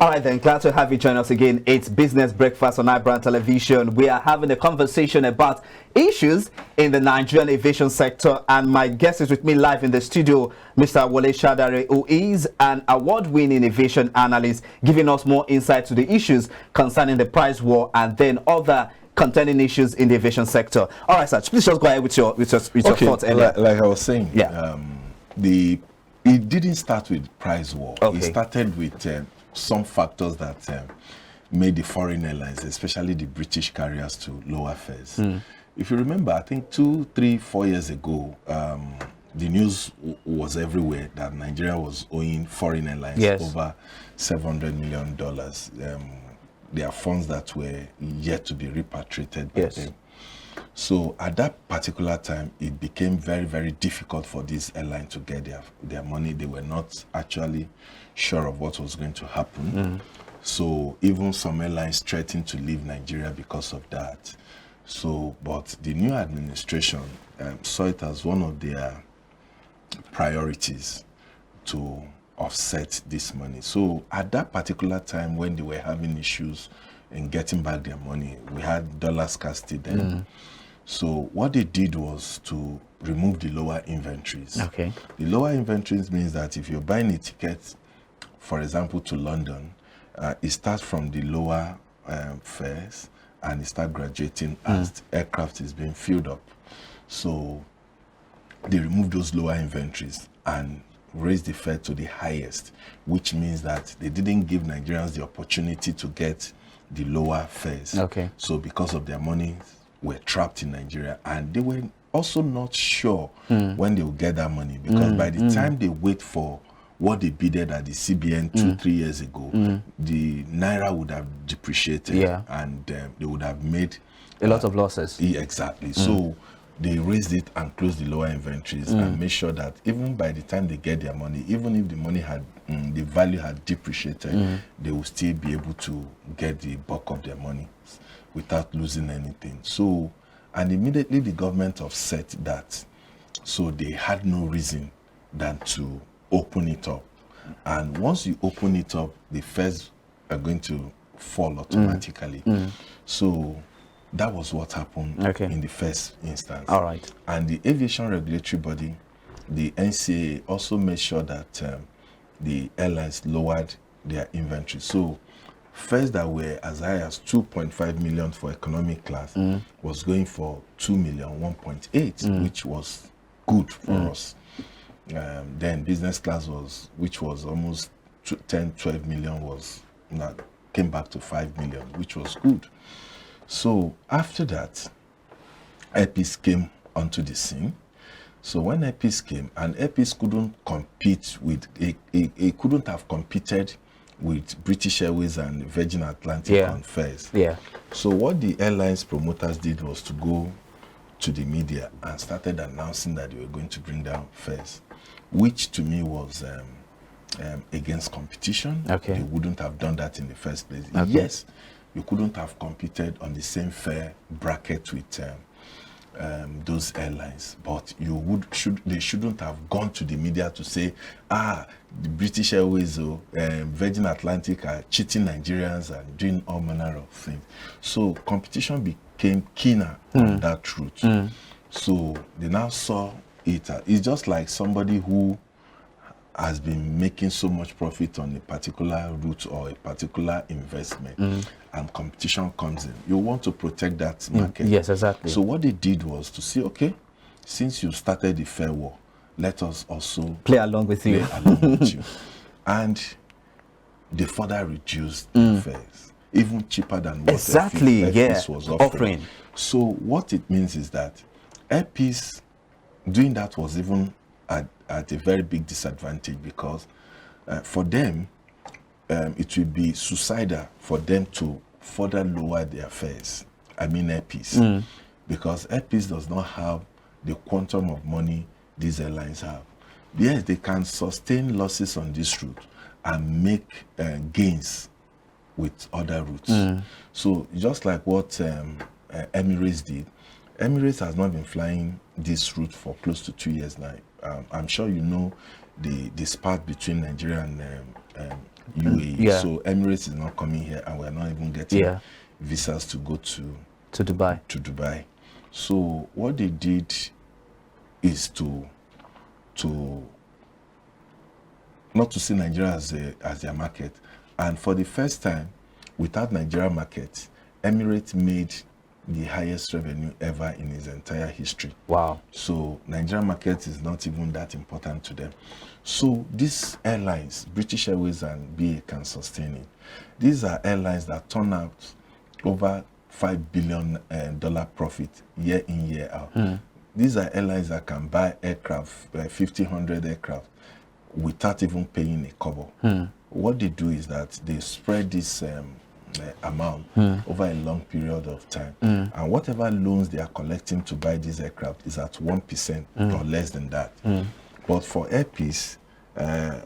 All right, then, glad to have you join us again. It's Business Breakfast on iBrand Television. We are having a conversation about issues in the Nigerian aviation sector, and my guest is with me live in the studio, Mr. Wole Shadare, who is an award-winning aviation analyst, giving us more insight to the issues concerning the price war and then other contending issues in the aviation sector. All right, sir, please just go ahead with your thoughts. Like I was saying, yeah. It didn't start with price war. Okay. It started with some factors that made the foreign airlines, especially the British carriers, to lower fares. If you remember, I think 2, 3, 4 years ago, the news was everywhere that Nigeria was owing foreign airlines over $700 million. There are funds that were yet to be repatriated by them. So at that particular time, it became very, very difficult for this airline to get their money. They were not actually sure of what was going to happen. So even some airlines threatened to leave Nigeria because of that. So, but the new administration saw it as one of their priorities to offset this money. So at that particular time when they were having issues in getting back their money, we had dollar scarcity then. So what they did was to remove the lower inventories. Okay. The lower inventories means that if you're buying a ticket, for example, to London, it starts from the lower fares and it starts graduating as the aircraft is being filled up. So they removed those lower inventories and raised the fare to the highest, which means that they didn't give Nigerians the opportunity to get the lower fares. Okay. So because of their money, were trapped in Nigeria, and they were also not sure when they would get that money, because by the time they wait for what they bidded at the CBN 2-3 years ago, the Naira would have depreciated and they would have made a lot of losses. Exactly. So they raised it and closed the lower inventories and made sure that even by the time they get their money, even if the money had, the value had depreciated, they will still be able to get the bulk of their money without losing anything. So, and immediately the government offset that. So they had no reason than to open it up. And once you open it up, the fares are going to fall automatically. So that was what happened in the first instance. All right. And the aviation regulatory body, the NCAA, also made sure that the airlines lowered their inventory. So fares that were as high as 2.5 million for economy class was going for 2 million, 1.8, which was good for us. Then business class was, which was almost 10, 12 million, was came back to 5 million, which was good. So after that, Airpeace came onto the scene. So when Airpeace came, and Airpeace couldn't compete with, it couldn't have competed with British Airways and Virgin Atlantic on fares. So what the airlines promoters did was to go to the media and started announcing that they were going to bring down fares, which to me was against competition. They wouldn't have done that in the first place. Yes, you couldn't have competed on the same fare bracket with those airlines, but they shouldn't have gone to the media to say, the British Airways or Virgin Atlantic are cheating Nigerians and doing all manner of things. So competition became keener on that route. So they now saw it. It's just like somebody who has been making so much profit on a particular route or a particular investment, and competition comes in. You want to protect that market. Yes, exactly. So what they did was to say, okay, since you started the fare war, let us also play along with you. And they further reduced the fares, even cheaper than what Airpeace was offering. So what it means is that Airpeace doing that was even at a very big disadvantage, because for them, it will be suicidal for them to further lower their fares. I mean Airpeace. Because Airpeace does not have the quantum of money these airlines have. Yes, they can sustain losses on this route and make gains with other routes. So just like what Emirates did, Emirates has not been flying this route for close to 2 years now. I'm sure you know the spat between Nigeria and UAE. Yeah. So Emirates is not coming here, and we're not even getting visas to go to Dubai. To Dubai. So what they did is to not to see Nigeria as their market. And for the first time, without Nigeria market, Emirates made the highest revenue ever in its entire history. Wow. So Nigeria market is not even that important to them. So these airlines, British Airways and BA, can sustain it. These are airlines that turn out over $5 billion profit year in, year out. These are airlines that can buy aircraft, 1,500 aircraft, without even paying a kobo. What they do is that they spread this amount over a long period of time, and whatever loans they are collecting to buy these aircraft is at 1% or less than that. But for Airpeace,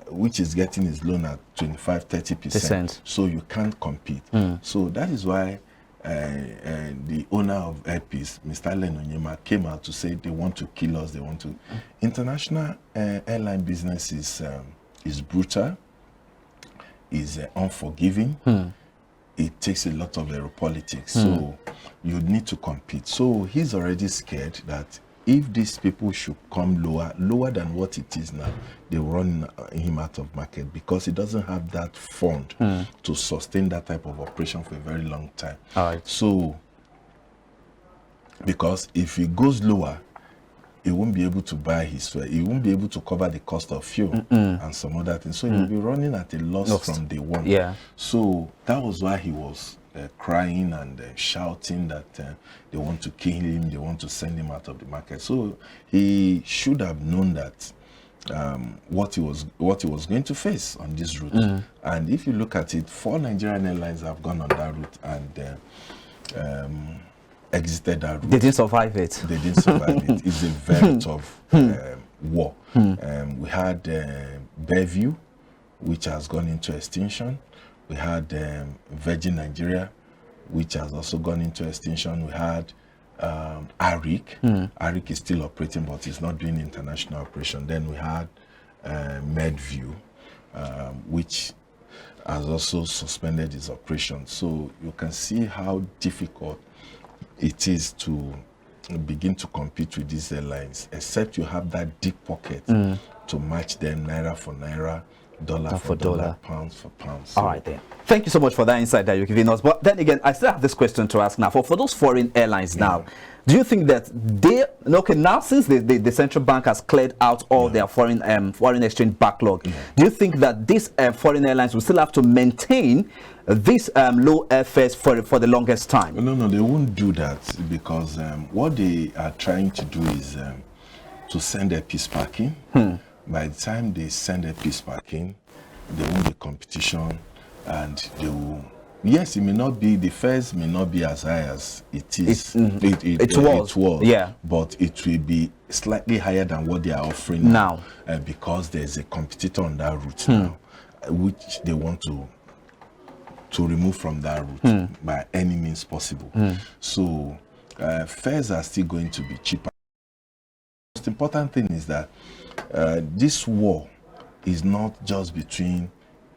which is getting his loan at 25-30%, so you can't compete. So that is why the owner of Airpeace, Mr. Allen Onyema, came out to say they want to kill us. They want to. International airline business is brutal, is unforgiving. It takes a lot of politics. So you need to compete. So he's already scared that if these people should come lower than what it is now, they will run him out of market, because he doesn't have that fund to sustain that type of operation for a very long time. All right. So, because if he goes lower, he won't be able to buy his fare. He won't be able to cover the cost of fuel and some other things. So he'll be running at a loss from day one. Yeah. So that was why he was crying and shouting that they want to kill him, they want to send him out of the market. So he should have known that what he was going to face on this route. And if you look at it, 4 Nigerian airlines have gone on that route and exited that route. They didn't survive it. They didn't survive it. It's a very tough war. We had Bellevue, which has gone into extinction. We had Virgin Nigeria, which has also gone into extinction. We had Arik. Arik is still operating, but it's not doing international operation. Then we had Medview, which has also suspended its operation. So you can see how difficult it is to begin to compete with these airlines, except you have that deep pocket to match them naira for naira, dollar for dollar, pounds for pounds. So, all right then. Thank you so much for that insight that you're giving us. But then again, I still have this question to ask now. For those foreign airlines now, do you think that they, okay, now since the central bank has cleared out all their foreign exchange backlog, do you think that these foreign airlines will still have to maintain these low airfares for the longest time? No, they won't do that, because what they are trying to do is to send a peace packing. By the time they send a peace packing, there won't be competition, and they will. Yes, it may not be, the fares may not be as high as it is. It was, yeah, but it will be slightly higher than what they are offering now, because there's a competitor on that route now, which they want to remove from that route by any means possible. So fares are still going to be cheaper. The most important thing is that this war is not just between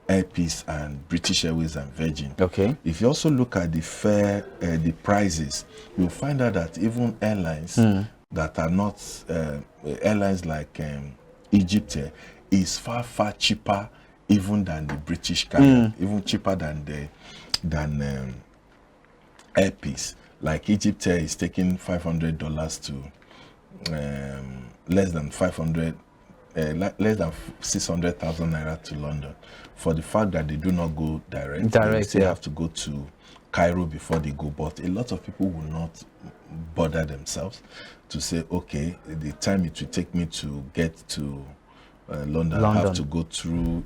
Airpeace and British Airways and Virgin. Okay. If you also look at the fare, the prices, you'll find out that even airlines that are not airlines like Egypt is far cheaper even than the British carrier, even cheaper than Airpeace. Like Egypt is taking $500 to less than 600,000 naira to London, for the fact that they do not go direct. They still have to go to Cairo before they go. But a lot of people will not bother themselves to say, okay, the time it will take me to get to London, I have to go through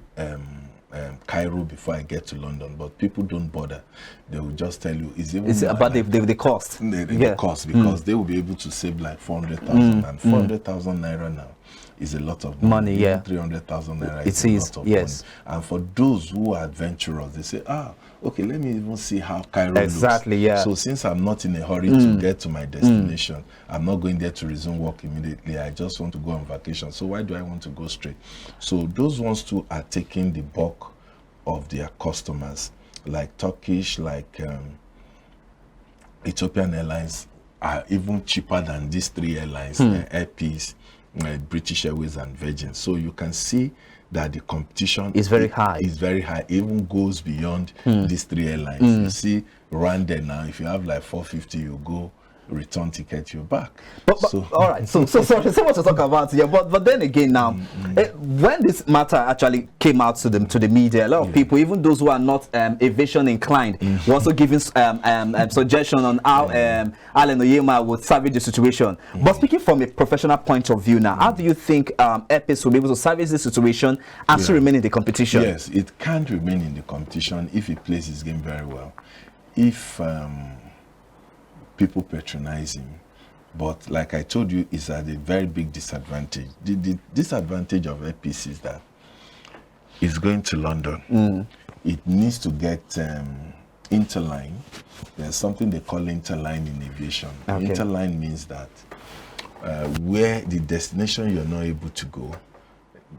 Cairo before I get to London. But people don't bother. They will just tell you it's about like the cost. The cost, because they will be able to save like 400,000 and 400,000 naira now is a lot of money. 300,000 naira is a lot of money. And for those who are adventurous, they say, okay, let me even see how Cairo looks. So since I'm not in a hurry to get to my destination, I'm not going there to resume work immediately. I just want to go on vacation. So why do I want to go straight? So those ones too are taking the bulk of their customers, like Turkish, like Ethiopian Airlines are even cheaper than these three airlines, Air Peace, British Airways and Virgin. So you can see that the competition is very high. Is very high, even goes beyond these three airlines. You see Rwanda now, if you have like 450, you go return ticket, you're back. But all right, so sorry, so much to talk about here. But then again, now when this matter actually came out to the media, a lot of people, even those who are not aviation inclined, were also giving suggestion on how Alan Oyema would salvage the situation. But speaking from a professional point of view now, how do you think Airpeace will be able to salvage this situation and still remain in the competition? Yes, it can't remain in the competition if it plays his game very well. If people patronize him, but like I told you, it's at a very big disadvantage. The disadvantage of Airpeace is that it's going to London. It needs to get interline. There's something they call interline in aviation. Okay. Interline means that where the destination you're not able to go,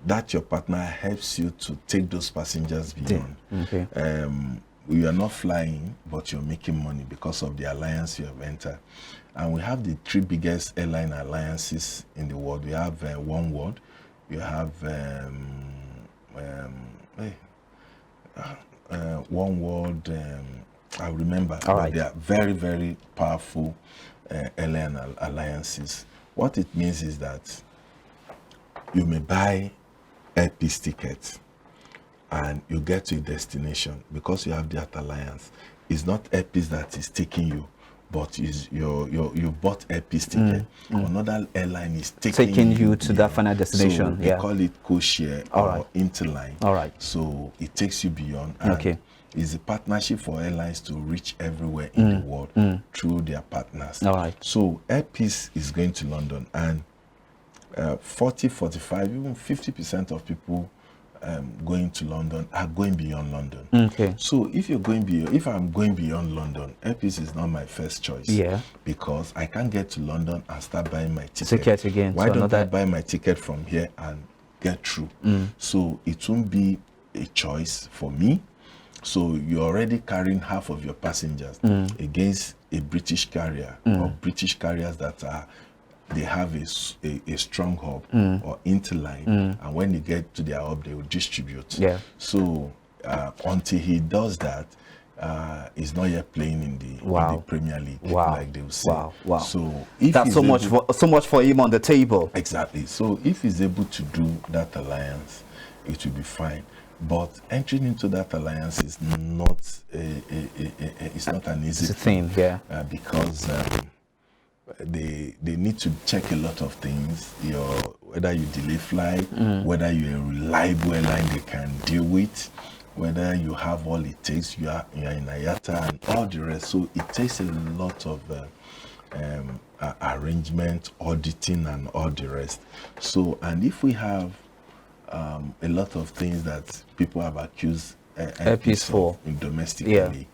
that your partner helps you to take those passengers beyond. Okay. You are not flying, but you're making money because of the alliance you have entered. And we have the three biggest airline alliances in the world. We have One World, you have One World, I remember, but they are very, very powerful airline alliances. What it means is that you may buy Airpeace tickets and you get to a destination because you have that alliance. It's not Airpeace that is taking you, but is you bought Airpeace ticket. Another airline is taking you to that final destination. So they call it co-share or interline. All right. So it takes you beyond. And it's a partnership for airlines to reach everywhere in the world through their partners. All right. So Airpeace is going to London, and 40, 45, even 50% of people going to London are going beyond London. Okay. So if you're going beyond, if I'm going beyond London, Airpeace is not my first choice. Yeah. Because I can't get to London and start buying my ticket again. Why don't I buy my ticket from here and get through? So it won't be a choice for me. So you're already carrying half of your passengers against a British carrier or British carriers that are, they have a strong hub or interline, and when they get to their hub, they will distribute. So until he does that, he's not yet playing in the Premier League, like they will say. So if that's so much for him on the table. Exactly. So if he's able to do that alliance, it will be fine. But entering into that alliance is not it's not an easy thing. Because they need to check a lot of things. Whether you delay flight, whether you're a reliable airline they can deal with, whether you have all it takes, you are in IATA and all the rest. So it takes a lot of arrangement, auditing and all the rest. So, and if we have a lot of things that people have accused Airpeace for domestically,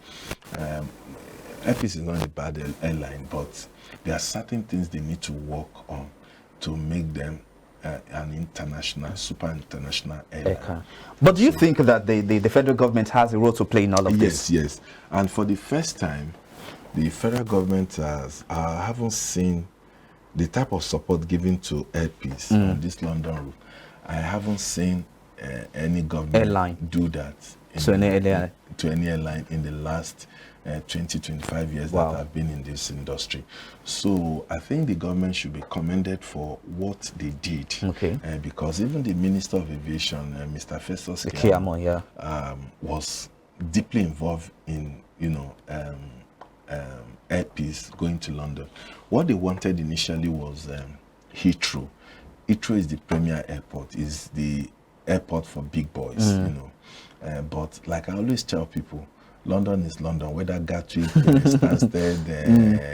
Airpeace is not a bad airline, but there are certain things they need to work on to make them an international, super international airline. But do you think that the federal government has a role to play in all of this? Yes. And for the first time, the federal government I haven't seen the type of support given to Airpeace on this London route. I haven't seen any government do that to any airline in the last 20-25 years that I've been in this industry. So I think the government should be commended for what they did. Because even the Minister of Aviation, Mr. Festus Keyamo, was deeply involved in Airpeace going to London. What they wanted initially was Heathrow. Heathrow is the premier airport, is the airport for big boys, but like I always tell people, London is London, whether Gatwick, Stansted,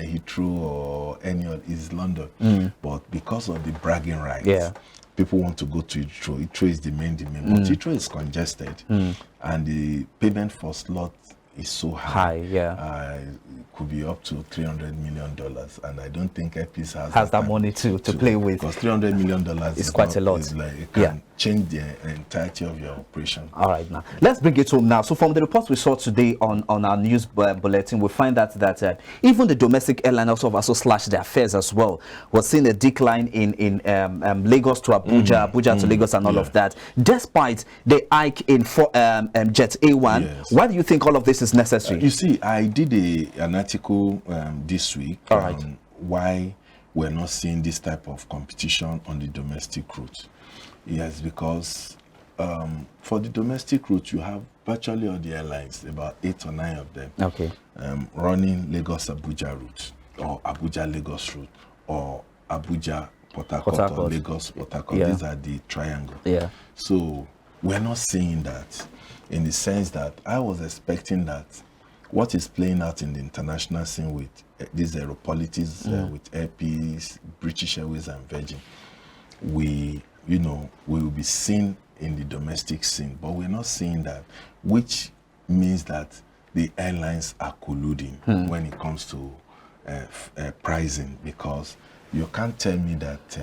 Heathrow or any other, is London. But because of the bragging rights, people want to go to Heathrow. Heathrow is the main. But Heathrow is congested, and the payment for slot is so high. It could be up to $300 million, and I don't think Airpeace has that money to play with. Because $300 million is quite a lot. Is like, it can change the entirety of your operation. All right, now let's bring it home now. So from the reports we saw today on our news bulletin, we find that even the domestic airlines have also slashed their fares as well. We're seeing a decline in Lagos to Abuja, Abuja to Lagos, and all of that, despite the hike in Jet A1. Yes. Why do you think all of this is necessary? You see, I did an article this week on why we're not seeing this type of competition on the domestic route. Yes, because for the domestic route, you have virtually all the airlines, about 8 or 9 of them, running Lagos-Abuja route, or Abuja-Lagos route, or Abuja-Port Harcourt, or Lagos-Port Harcourt. Yeah. These are the triangle. Yeah. So we're not seeing that, in the sense that I was expecting that what is playing out in the international scene with these aeropolitics, with Air Peace, British Airways, and Virgin, we will be seen in the domestic scene, but we're not seeing that, which means that the airlines are colluding when it comes to pricing, because you can't tell me that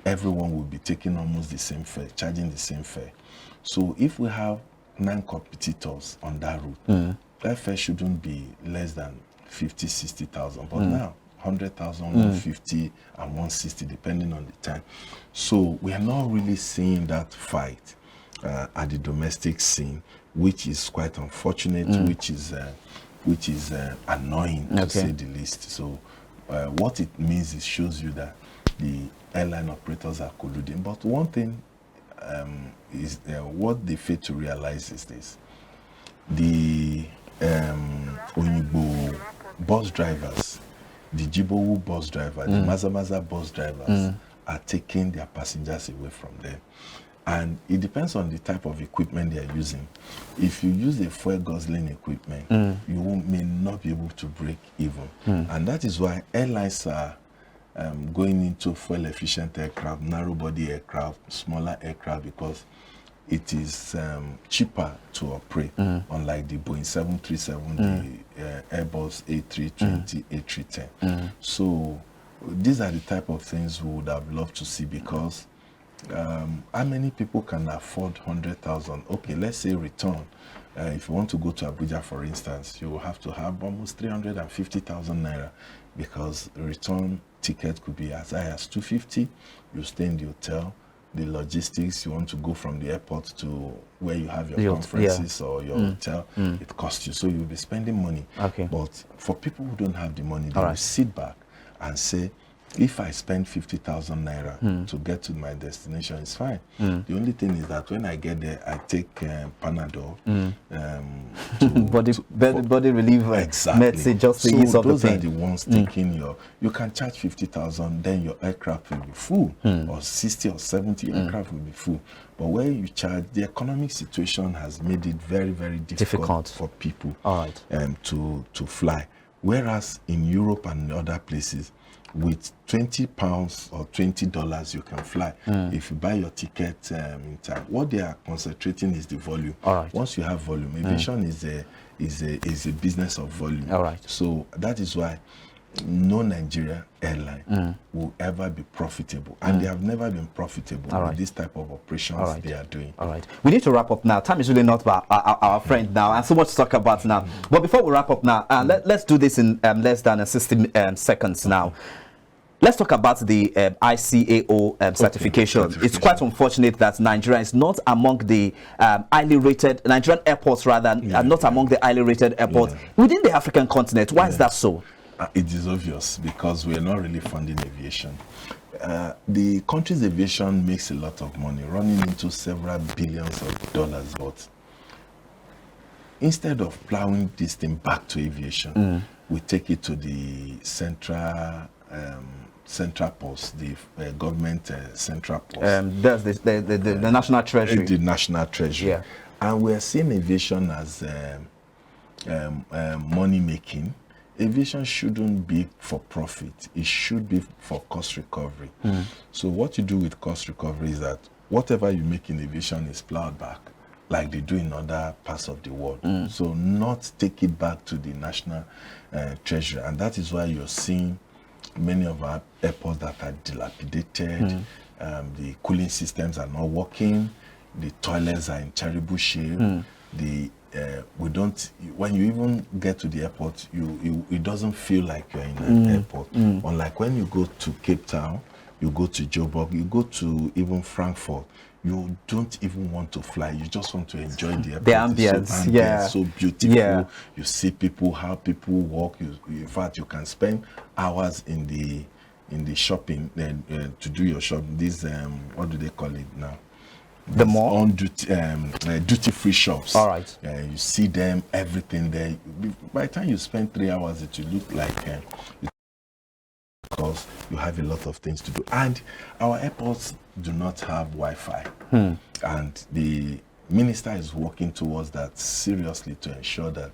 everyone will be taking almost the same fare, charging the same fare. So if we have 9 competitors on that route, that fare shouldn't be less than 50, 60,000, but now 100,000, 150, and 160, depending on the time. So we are not really seeing that fight at the domestic scene, which is quite unfortunate, which is annoying, to say the least. So what it means, it shows you that the airline operators are colluding. But one thing is what they fail to realize is this: the Oyinbo bus drivers, the Jibowu bus driver, the Maza bus drivers are taking their passengers away from them. And it depends on the type of equipment they are using. If you use a fuel guzzling equipment, you may not be able to break even. And that is why airlines are going into fuel efficient aircraft, narrow body aircraft, smaller aircraft, because it is cheaper to operate, unlike the Boeing 737, the Airbus A320, A310. So these are the type of things we would have loved to see, because how many people can afford 100,000? Okay, let's say return. If you want to go to Abuja, for instance, you will have to have almost 350,000 naira, because the return ticket could be as high as 250. You stay in the hotel, the logistics, you want to go from the airport to where you have your conferences or your hotel, it costs you. So you'll be spending money. But for people who don't have the money, they will sit back and say, if I spend 50,000 naira to get to my destination, it's fine. The only thing is that when I get there, I take Panadol, body reliever, medicine, just to ease up the pain. Those are the ones taking you can charge 50,000, then your aircraft will be full, or 60 or 70 aircraft will be full. But where you charge, the economic situation has made it very, very difficult for people to fly. Whereas in Europe and other places, with £20 or $20, you can fly. If you buy your ticket in time, what they are concentrating is the volume. Once you have volume, aviation is a business of volume. So that is why no Nigeria airline will ever be profitable, and they have never been profitable with this type of operations they are doing. We need to wrap up now. Time is really not our friend now, and so much to talk about now. But before we wrap up now, let's do this in less than 60 seconds now. Let's talk about the ICAO certification. It's quite unfortunate that Nigeria is not among the highly rated, Nigerian airports rather, are not among the highly rated airports within the African continent. Why is that so? It is obvious, because we are not really funding aviation. The country's aviation makes a lot of money, running into several billions of dollars, but instead of plowing this thing back to aviation, we take it to the central post, the government central post. That's the National Treasury. The National Treasury. And we are seeing aviation as money making. Aviation shouldn't be for profit. It should be for cost recovery. So what you do with cost recovery is that whatever you make in aviation is plowed back, like they do in other parts of the world. So not take it back to the National Treasury. And that is why you're seeing many of our airports that are dilapidated, the cooling systems are not working, the toilets are in terrible shape, we don't, when you even get to the airport, it doesn't feel like you're in an airport. Unlike when you go to Cape Town, you go to Joburg, you go to even Frankfurt, you don't even want to fly. You just want to enjoy the airport. The ambience, so beautiful. You see people, how people walk. In fact, you can spend hours in the shopping to do your shopping. These what do they call it now? The mall? On duty-free shops. All right. You see them, everything there. By the time you spend 3 hours, it will look like because you have a lot of things to do. And our airports do not have Wi-Fi. And the minister is working towards that seriously to ensure that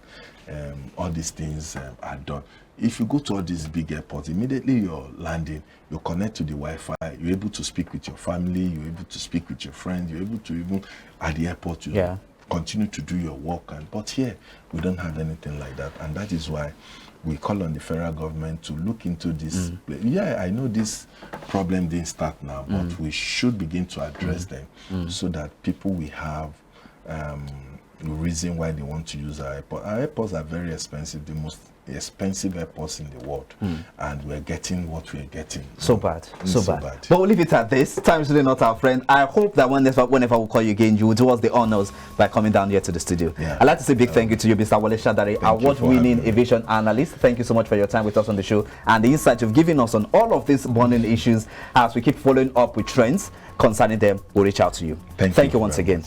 all these things are done. If you go to all these big airports, immediately you're landing, you connect to the Wi-Fi, you're able to speak with your family, you're able to speak with your friends, you're able to even at the airport, you continue to do your work. But here, we don't have anything like that. And that is why we call on the federal government to look into this. Yeah, I know this problem didn't start now, but we should begin to address them so that people will have the reason why they want to use our airport. Our airports are very expensive, the most expensive airports in the world, and we're getting what we're getting. So bad. But we'll leave it at this. Time is really not our friend. I hope that whenever we'll call you again, you will do us the honors by coming down here to the studio. I'd like to say a big thank you to you, Mr. Wale Shadari, award-winning aviation analyst. Thank you so much for your time with us on the show and the insight you've given us on all of these burning issues. As we keep following up with trends concerning them, we'll reach out to you. Thank you once again.